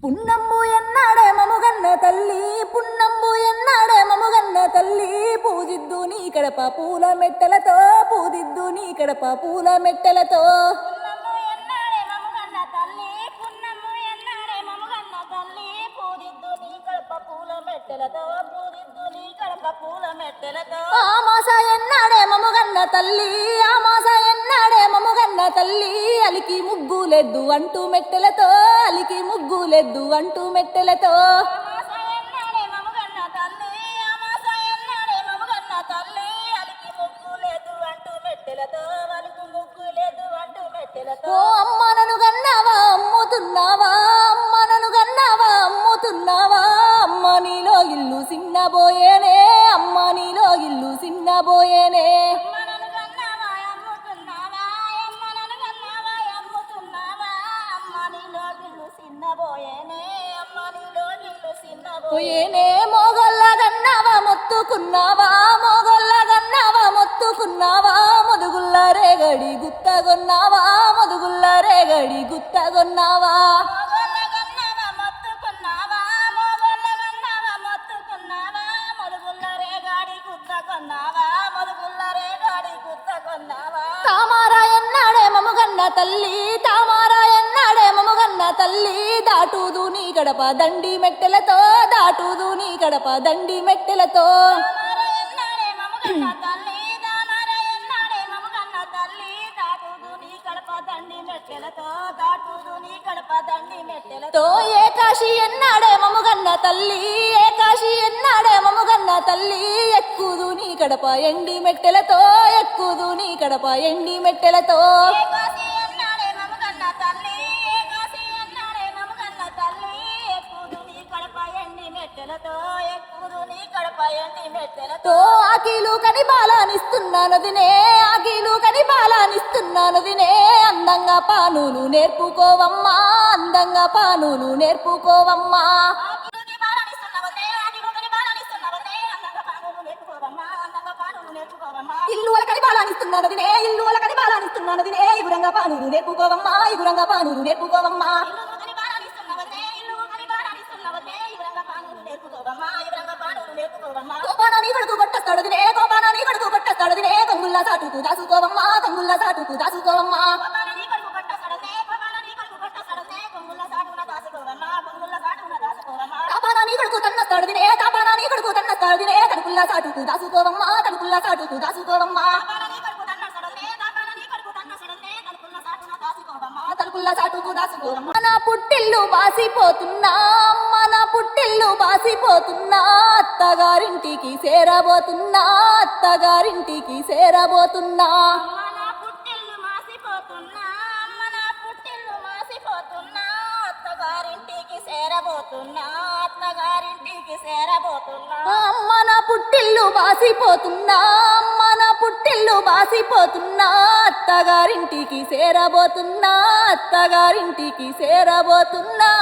పున్నమ్ము ఎన్నాడే మముగన్న తల్లి పున్నమ్ము ఎన్నాడే మముగన్న తల్లి పూజిద్దు నీ కడప పూల మెట్టెలతో పూజిద్దు నీ కడప పూల మెట్టెలతో పున్నమ్ము ఎన్నాడే మముగన్న తల్లి పున్నమ్ము ఎన్నాడే మముగన్న తల్లి పూజిద్దు నీ కడప పూల మెట్టెలతో పూజిద్దు నీ కడప పూల మెట్టెలతో ఆమాస ఎన్నాడే మముగన్న తల్లి ఆమాస ఎన్నాడే మముగన్న తల్లి అలికి ముగ్గులెద్దు అంటూ మెట్టెలతో అలికి ముగ్గులెద్దు అంటూ మెట్టెలతో అమాస ఎన్నాడే మముగన్న తల్లి అమాస ఎన్నాడే మముగన్న తల్లి అలికి ముగ్గులేదు అంటూ మెట్టెలతో అలికి ముగ్గులేదు అంటూ మెట్టెలతో ఓ అమ్మ నన్ను గన్నావా అమ్ముతున్నావా అమ్మ నన్ను గన్నావా అమ్ముతున్నావా అమ్మ నీలో ఇల్లు సిన్నబోయేనే అమ్మ నీలో ఇల్లు సిన్నబోయేనే అమ్మనను గన్నావా అమ్ముతున్నావా అమ్మనను గన్నావా అమ్ముతున్నావా అమ్మ నీలో ఇల్లు సిన్నబోయేనే అమ్మ నీలో ఇల్లు సిన్నబోయేనే పోయేనే మోగొల్ల గన్నావా మొత్తుకున్నావా మోగొల్ల గన్నావా మొత్తుకున్నావా మొదుగుల్ల రేగడి గుత్తగొన్నావా మొదుగుల్ల రేగడి గుత్తగొన్నావా మోగొల్ల గన్నావా మొత్తుకున్నావా మోగొల్ల గన్నావా మొత్తుకున్నావా మొదుగుల్ల రేగాడి గుత్తకొన్నావా మొదుగుల్ల రేగాడి గుత్తకొన్నావా తామారా ఎన్నాడే మముగన్న తల్లి తామారా ఎన్నాడే మముగన్న తల్లి దాటుదు నీ గడప దండి మెట్టెలతో దాటుదు నీ గడప దండి మెట్టెలతో దామార ఎన్నాడే మముగన్న తల్లి దామార ఎన్నాడే మముగన్న తల్లి దాటుదు నీ కడప దండి మెట్టెలతో దాటుదు నీ కడప దండి మెట్టెలతో తో ఏకాశి ఎన్నాడే మముగన్న తల్లి ఏకాశి ఎన్నాడే మముగన్న తల్లి ఎక్కుదు నీ గడప ఎండి మెట్టెలతో ఎక్కుదు నీ గడప ఎండి మెట్టెలతో ఏకాసి ఎన్నాడే మముగన్న తల్లి ఏకాసి ఎన్నాడే మముగన్న తల్లి ఎక్కుదు నీ కడప ఎండి మెట్టెలతో ఎక్కుదు నీ కడప ఎండి మెట్టెలతో తో ఆకిలు కని బాలానిస్తున్నానదినే ఆకిలు కని బాలానిస్తున్నానదినే అందంగా పానులు నేర్పుకోవమ్మా అందంగా పానులు నేర్పుకోవమ్మా ఆకిలుకి బాలనిస్తున్నవతే ఆకిలుకి బాలనిస్తున్నవతే అందంగా పానులు నేర్చుకోవమ్మా అందంగా పానులు నేర్చుకోవమ్మా ఇల్లు వలకని బాలానిస్తున్నానదినే ఇల్లు వలకని బాలానిస్తున్నానదినే ఇగురంగా పానులు నేర్పుకోవమ్మా ఇగురంగా పానులు నేర్పుకోవమ్మా ఇల్లుకని బాలనిస్తున్నవతే ఇల్లుకని బాలనిస్తున్నవతే ఇవరంగా పానులు నేర్చుకోవమ్మా ఇవరంగా పానులు నేర్చుకోవమ్మా కోపానా నీ కడుకు కొట్టస్తాడదినే కోపానా నీ కడుకు కొట్టస్తాడదినే కంగుల్లా సాటుకు దాసుకోవమ్మా కంగుల్లా సాటుకు దాసుకోవమ్మా కోపాలని కడుపు కొట్ట సడనే కోపాలని కడుపు కొట్ట సడనే కొంగుల సాటున దాసుకోవమ్మా కొంగుల సాటున దాసుకోవమ్మా కాపానా నీ కడుకు తన్నస్తాడదినే కాపానా నీ కడుకు తన్నస్తాడదినే కడుకుల్లా సాటుకు దాసుకోవమ్మా కడుకుల్లా సాటుకు దాసుకోవమ్మా కోపాలని కడుపు తన్న సడనే కోపాలని కడుపు తన్న సడనే కొంగుల సాటున దాసుకోవమ్మా తలుపుల్లా సాటుకు దాసుకోవమ్మా నా పుట్టిల్లు బాసిపోతున్నా అమ్మ నా పుట్టిల్లు బాసిపోతున్నా అత్తగారింటికి చేరబోతున్నా అత్తగారింటికి చేరబోతున్నా అమ్మ నా పుట్టిల్లు మాసిపోతున్నా అమ్మ నా పుట్టిల్లు మాసిపోతున్నా అత్తగారింటికి చేరబోతున్నా అత్తగారింటికి చేరబోతున్నా అమ్మ నా పుట్టిల్లు బాసిపోతున్నా అమ్మ నా పుట్టిల్లు బాసిపోతున్నా అత్తగారింటికి చేరబోతున్నా అత్తగారింటికి చేరబోతున్నా